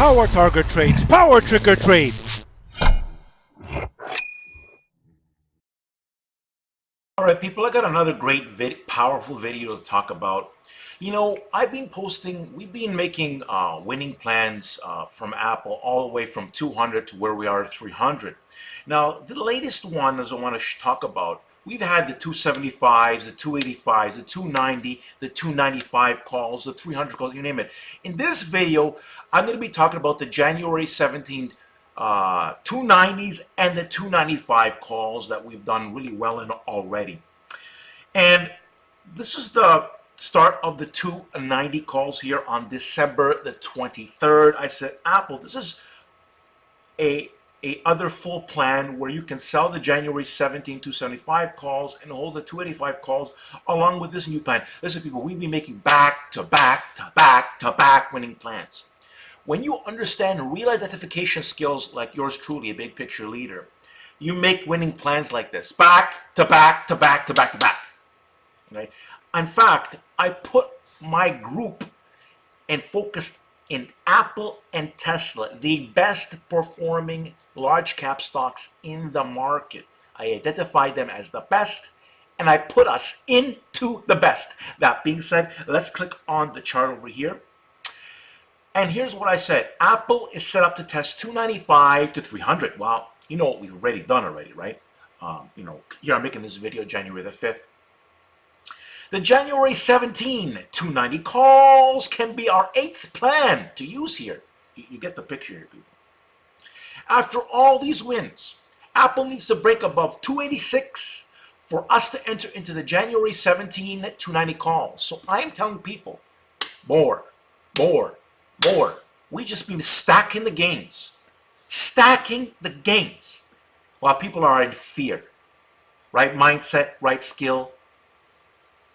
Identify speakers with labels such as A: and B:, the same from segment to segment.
A: Power target trades, power trigger trades.
B: All right, people, I got another great, powerful video to talk about. You know, we've been making winning plans from Apple all the way from 200 to where we are at 300. Now, the latest one is I want to talk about. We've had the 275s, the 285s, the 290, the 295 calls, the 300 calls, you name it. In this video, I'm going to be talking about the January 17th 290s and the 295 calls that we've done really well in already. And this is the start of the 290 calls here on December the 23rd. I said, Apple, this is a other full plan where you can sell the January 17 275 calls and hold the 285 calls along with this new plan. Listen, people, we've been making back to back to back to back winning plans. When you understand real identification skills like yours truly, a big picture leader, you make winning plans like this, back to back to back to back to back. Right? In fact, I put my group and focused in Apple and Tesla, the best performing large cap stocks in the market. I identified them as the best and I put us into the best. That being said, let's click on the chart over here. And here's what I said. Apple is set up to test 295 to 300. Well, you know what we've already done already, right? You know, here I'm making this video January the 5th. The January 17 290 calls can be our 8th plan to use here. You get the picture here, people. After all these wins, Apple needs to break above 286 for us to enter into the January 17 290 calls. So I am telling people, more. We just been stacking the gains. Stacking the gains. While people are in fear. Right mindset, right skill.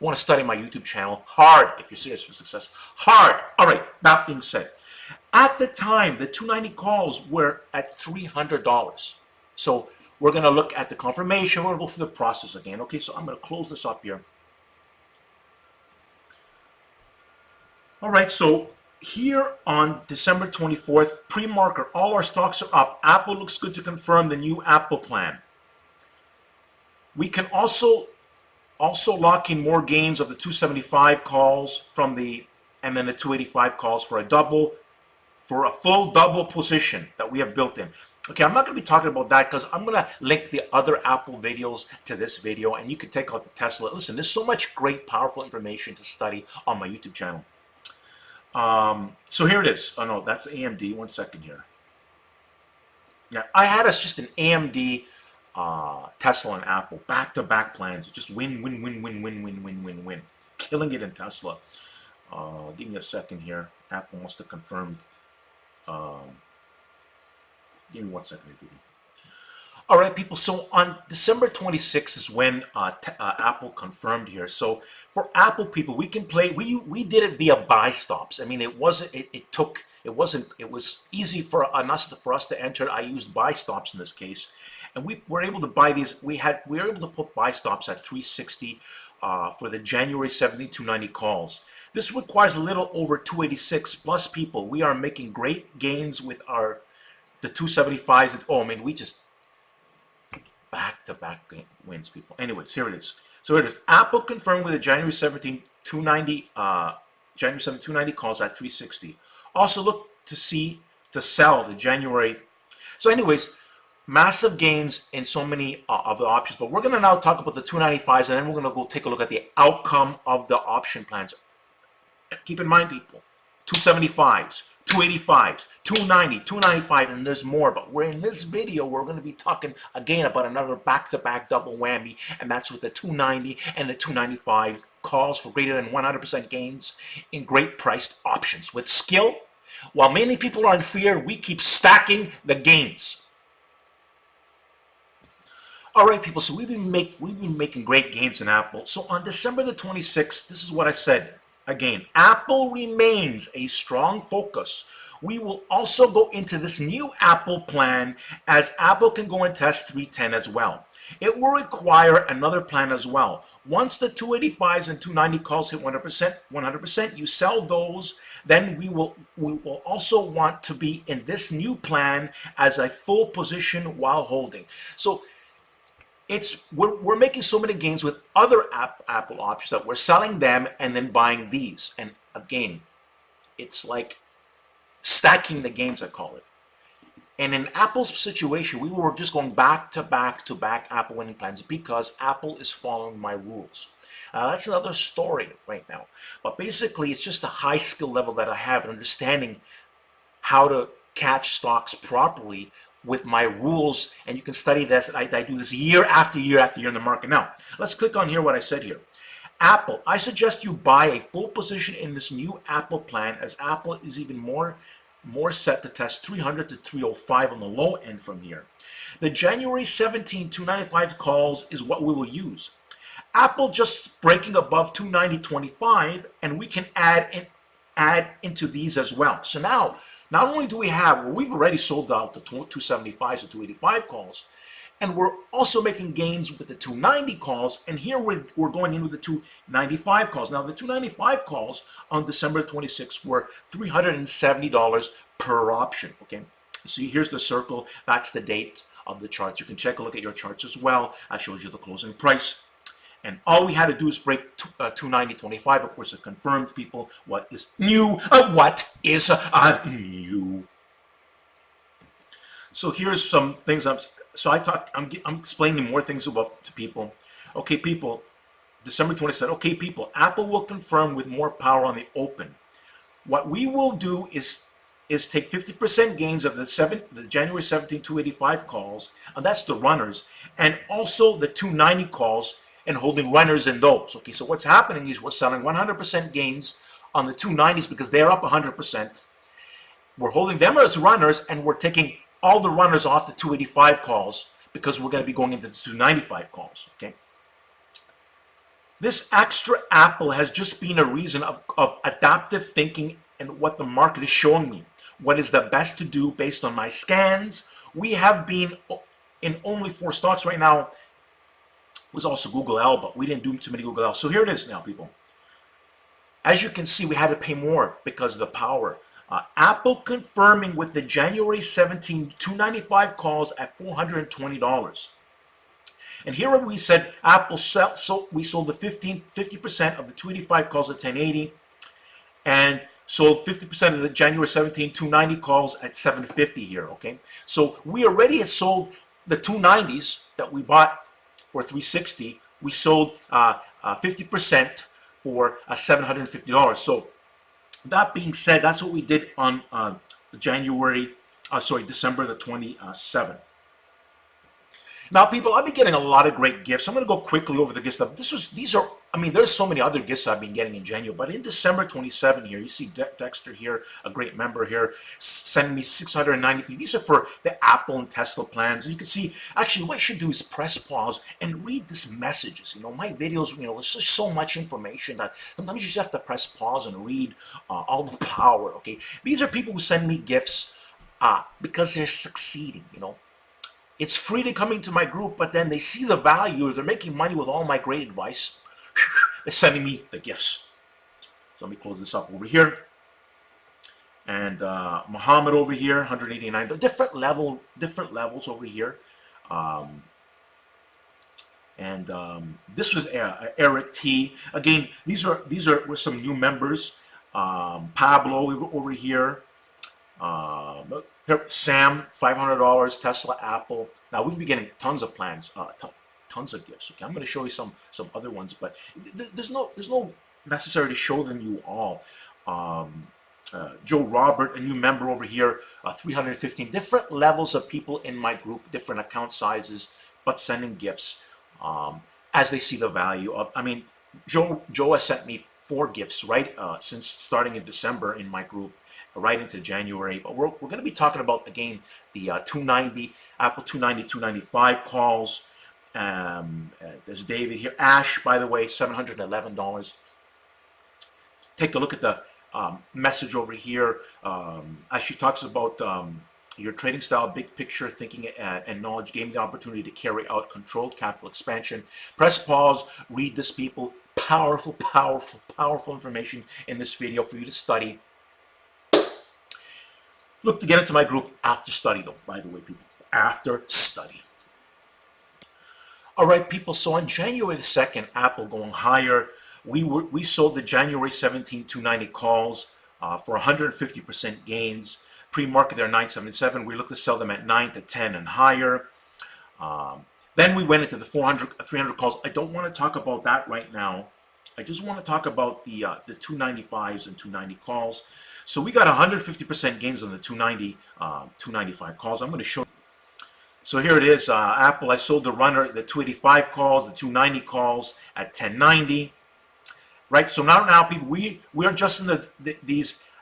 B: You want to study my YouTube channel. Hard, if you're serious for success. Hard. All right, that being said. At the time, the 290 calls were at $300. So we're going to look at the confirmation. We're going to go through the process again. Okay, so I'm going to close this up here. All right, so here on December 24th, pre-marker, all our stocks are up. Apple looks good to confirm the new Apple plan. We can also lock in more gains of the 275 calls from and then the 285 calls for a full double position that we have built in. Okay, I'm not going to be talking about that because I'm going to link the other Apple videos to this video and you can take out the Tesla. Listen, there's so much great, powerful information to study on my YouTube channel. So here it is. Oh no, that's AMD. 1 second here. Yeah, I had us just an AMD, Tesla and Apple back-to-back plans. Just win. Killing it in Tesla. Give me a second here. Apple must have confirmed. Give me 1 second, people. All right, people. So on December 26th is when Apple confirmed here. So for Apple people, we can play. We did it via buy stops. I mean, it wasn't. It was easy for us to enter. I used buy stops in this case, and we were able to buy these. We were able to put buy stops at 360 for the January 17 290 calls. This requires a little over 286 plus people. We are making great gains with the 275s. Oh, I mean, we just back-to-back wins, people. Anyways, here it is. So here it is. Apple confirmed with the January 17 290 calls at 360. Also look to sell the January. So anyways, massive gains in so many of the options. But we're going to now talk about the 295s, and then we're going to go take a look at the outcome of the option plans. Keep in mind, people, 275s, 285s, 290, 295, and there's more. But we're in this video, we're going to be talking again about another back-to-back double whammy, and that's with the 290 and the 295 calls for greater than 100% gains in great priced options. With skill, while many people are in fear, we keep stacking the gains. All right, people, so we've been making great gains in Apple. So on December the 26th, this is what I said. Again, Apple remains a strong focus. We will also go into this new Apple plan as Apple can go and test 310 as well. It will require another plan as well. Once the 285s and 290 calls hit 100%, you sell those. Then we will also want to be in this new plan as a full position while holding. So we're making so many gains with other Apple options that we're selling them and then buying these. And again, it's like stacking the gains, I call it. And in Apple's situation, we were just going back to back to back Apple winning plans because Apple is following my rules. That's another story right now. But basically, it's just a high skill level that I have in understanding how to catch stocks properly with my rules. And you can study this. I do this year after year after year in the market. Now, let's click on here what I said here. Apple, I suggest you buy a full position in this new Apple plan, as Apple is even more set to test 300 to 305 on the low end from here. The January 17 295 calls is what we will use. Apple just breaking above 290.25, and we can add into these as well. So now, not only do we have, well, we've already sold out the 275s to 285 calls, and we're also making gains with the 290 calls, and here we're going in with the 295 calls. Now, the 295 calls on December 26th were $370 per option, okay? So here's the circle. That's the date of the charts. You can check a look at your charts as well. I showed you the closing price. And all we had to do is break 290.25. Of course, it confirmed, people, what is new. What is new? So here's some things. I'm explaining more things to people. Okay, people, December 27th. Okay, people, Apple will confirm with more power on the open. What we will do is take 50% gains of the January 17 285 calls, and that's the runners, and also the 290 calls, and holding runners in those. Okay, so what's happening is we're selling 100% gains on the 290s because they're up 100%. We're holding them as runners, and we're taking all the runners off the 285 calls because we're going to be going into the 295 calls. Okay. This extra Apple has just been a reason of adaptive thinking and what the market is showing me. What is the best to do based on my scans? We have been in only 4 stocks right now. It was also Google L, but we didn't do too many Google L. So here it is now, people. As you can see, we had to pay more because of the power. Apple confirming with the January 17 295 calls at $420. And here we said Apple we sold the 50% of the 285 calls at 1080, and sold 50% of the January 17 290 calls at 750 here. Okay, so we already had sold the 290s that we bought for 360. We sold 50% for $750. So that being said, that's what we did on December the 27th. Now, people, I've been getting a lot of great gifts. I'm going to go quickly over the gift stuff. There's so many other gifts I've been getting in January, but in December 27 here, you see Dexter here, a great member here, sending me 693. These are for the Apple and Tesla plans. And you can see, actually, what you should do is press pause and read these messages. My videos, there's just so much information that sometimes you just have to press pause and read all the power, okay? These are people who send me gifts because they're succeeding, It's free to come into my group, but then they see the value. They're making money with all my great advice. They're sending me the gifts. So let me close this up over here. And Muhammad over here, 189. Different levels over here. This was Eric T. Again, these were some new members. Pablo over here. Here, Sam, $500, Tesla, Apple. Now we've been getting tons of plans, tons of gifts. Okay, I'm going to show you some other ones, but there's no necessary to show them you all. Joe Robert, a new member over here, 315 different levels of people in my group, different account sizes, but sending gifts as they see the value of. Joe has sent me 4 gifts right since starting in December in my group, right into January. But we're going to be talking about, again, the 290 Apple 290 295 calls. There's David here. Ash, by the way, $711. Take a look at the message over here. As she talks about Your trading style, big picture thinking, and knowledge gave me the opportunity to carry out controlled capital expansion. Press pause, read this, people. Powerful, powerful, powerful information in this video for you to study. Look to get into my group after study, though, by the way, people. After study. All right, people, so on January the 2nd, Apple going higher. We sold the January 17 290 calls for 150% gains. Pre-market they're 977. We look to sell them at 9 to 10 and higher. Then we went into the 300 calls. I don't want to talk about that right now. I just want to talk about the 295s and 290 calls. So we got 150% gains on the 295 calls. I'm going to show you. So here it is, Apple. I sold the runner, the 285 calls, the 290 calls at 1090. Right. So now people, we are just in the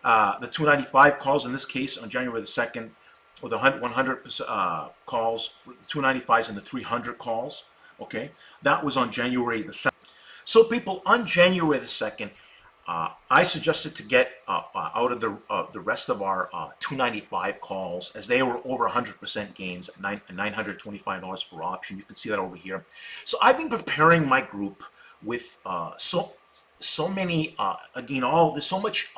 B: 295 calls in this case on January the 2nd, with 100 calls for the 295s and the 300 calls. Okay, that was on January the 2nd. So people, on January the 2nd, I suggested to get out of the rest of our 295 calls, as they were over 100% gains at $925 per option. You can see that over here. So I've been preparing my group with so many, again, there's so much,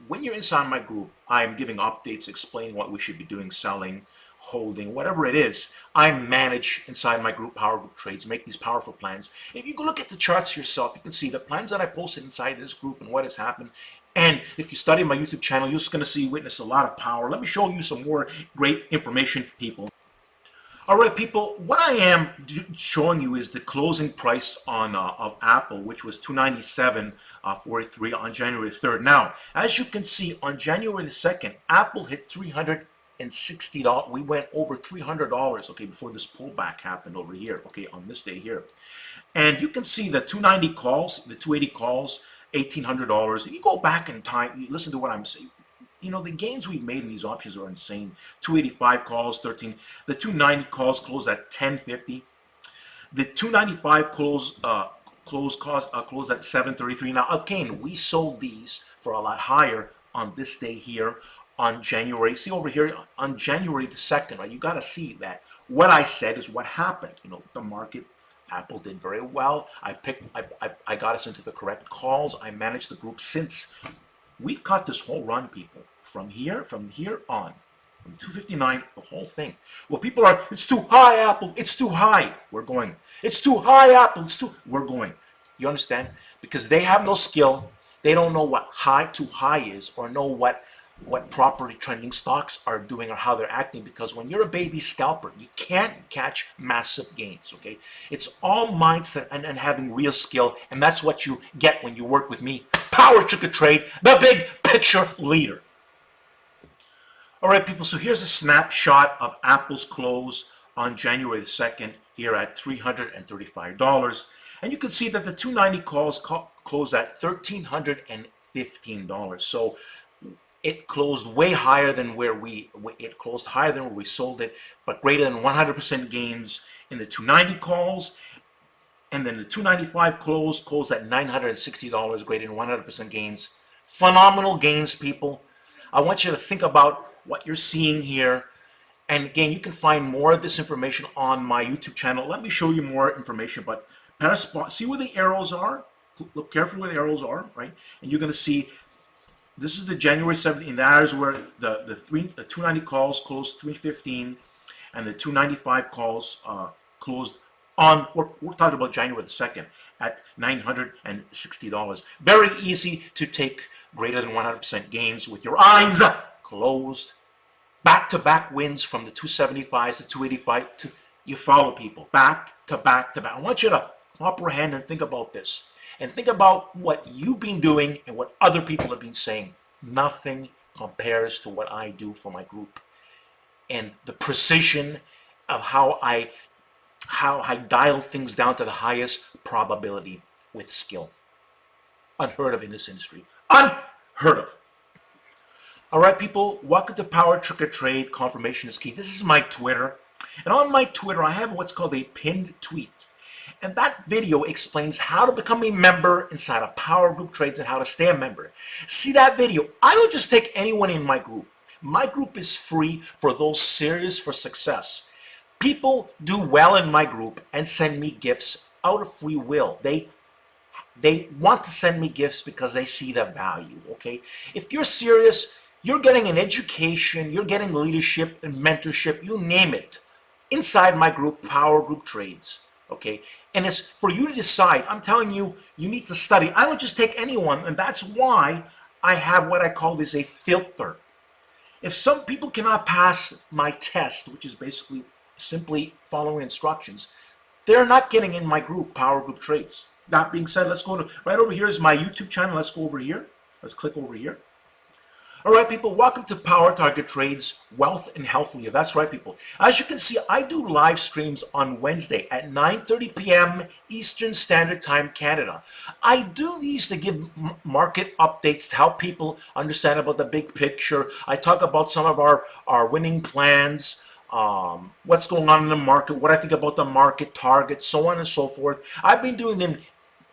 B: when you're inside my group, I'm giving updates, explaining what we should be doing, selling, holding, whatever it is. I manage inside my group, Power Group Trades, make these powerful plans. If you go look at the charts yourself, you can see the plans that I posted inside this group and what has happened. And if you study my YouTube channel, you're just going to witness a lot of power. Let me show you some more great information, people. All right, people, what I am showing you is the closing price on of Apple, which was $297.43 on January 3rd. Now, as you can see, on January the 2nd, Apple hit $360. We went over $300, okay, before this pullback happened over here, okay, on this day here. And you can see the 290 calls, the 280 calls, $1,800. If you go back in time, you listen to what I'm saying. You know, the gains we've made in these options are insane. 285 calls, 13. The 290 calls closed at 1050. The 295 closed at 733. Now, again, we sold these for a lot higher on this day here on January. See over here on January the 2nd, right? You got to see that what I said is what happened. You know, the market, Apple did very well. I got us into the correct calls. I managed the group since. We've got this whole run, people, from here on, from 259, the whole thing. Well, people are, it's too high, Apple, it's too high. We're going. It's too high, Apple, we're going. You understand? Because they have no skill. They don't know what too high is, or know what properly trending stocks are doing or how they're acting, because when you're a baby scalper, you can't catch massive gains, okay? It's all mindset and having real skill, and that's what you get when you work with me, Power Trigger Trade, the big picture leader. All right, people, so here's a snapshot of Apple's close on January the 2nd here at $335. And you can see that the 290 calls closed at $1,315. So it closed way higher than where we sold it, but greater than 100% gains in the 290 calls. And then the 295 closed at $960, greater than 100% gains. Phenomenal gains, people. I want you to think about what you're seeing here. And again, you can find more of this information on my YouTube channel. Let me show you more information, but see where the arrows are? Look carefully where the arrows are, right? And you're going to see this is the January 17th, and that is where the 290 calls closed 315, and the 295 calls closed on, we're talking about January the 2nd, at $960. Very easy to take greater than 100% gains with your eyes closed. Back-to-back wins from the 275s to 285 to, you follow, people, back to back to back. I want you to comprehend and think about this. And think about what you've been doing and what other people have been saying. Nothing compares to what I do for my group. And the precision of how I dial things down to the highest probability with skill. Unheard of in this industry. Unheard of. All right, people, welcome to Power Trigger Trade. Confirmation is key. This is my Twitter. And on my Twitter, I have what's called a pinned tweet. And that video explains how to become a member inside of Power Group Trades and how to stay a member. See that video? I don't just take anyone in my group. My group is free for those serious for success. People do well in my group and send me gifts out of free will. They want to send me gifts because they see the value, okay? If you're serious, you're getting an education, you're getting leadership and mentorship, you name it, inside my group, Power Group Trades, okay? And it's for you to decide. I'm telling you, you need to study. I don't just take anyone, and that's why I have what I call this a filter. If some people cannot pass my test, which is basically simply following instructions, they're not getting in my group, Power Group Trades. That being said, let's go to, right over here is my YouTube channel. Let's go over here. Let's click over here. All right, people, welcome to Power Target Trades, Wealth and Health Leader. That's right, people. As you can see, I do live streams on Wednesday at 9:30 p.m. Eastern Standard Time, Canada. I do these to give market updates to help people understand about the big picture. I talk about some of our winning plans, what's going on in the market, what I think about the market targets, so on and so forth. I've been doing them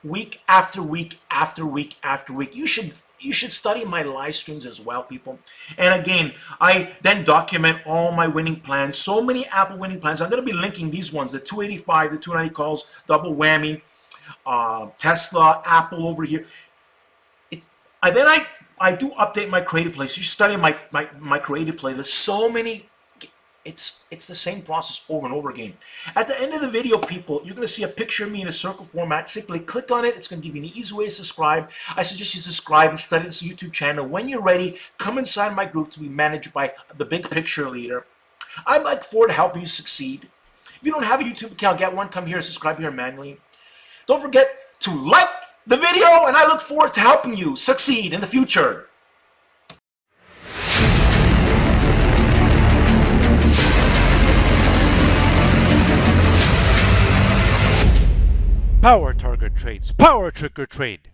B: week after week after week after week. You should study my live streams as well, people. And again, I then document all my winning plans. So many Apple winning plans. I'm going to be linking these ones, the 285, the 290 calls, double whammy, Tesla, Apple over here. I do update my creative playlist. You study my creative playlist. So many. It's the same process over and over again. At the end of the video, people, you're going to see a picture of me in a circle format. Simply click on it. It's going to give you an easy way to subscribe. I suggest you subscribe and study this YouTube channel. When you're ready, come inside my group to be managed by the Big Picture Leader. I'd like forward to helping you succeed. If you don't have a YouTube account, get one. Come here and subscribe here manually. Don't forget to like the video, and I look forward to helping you succeed in the future.
A: Power Target Trades, Power Trigger Trade.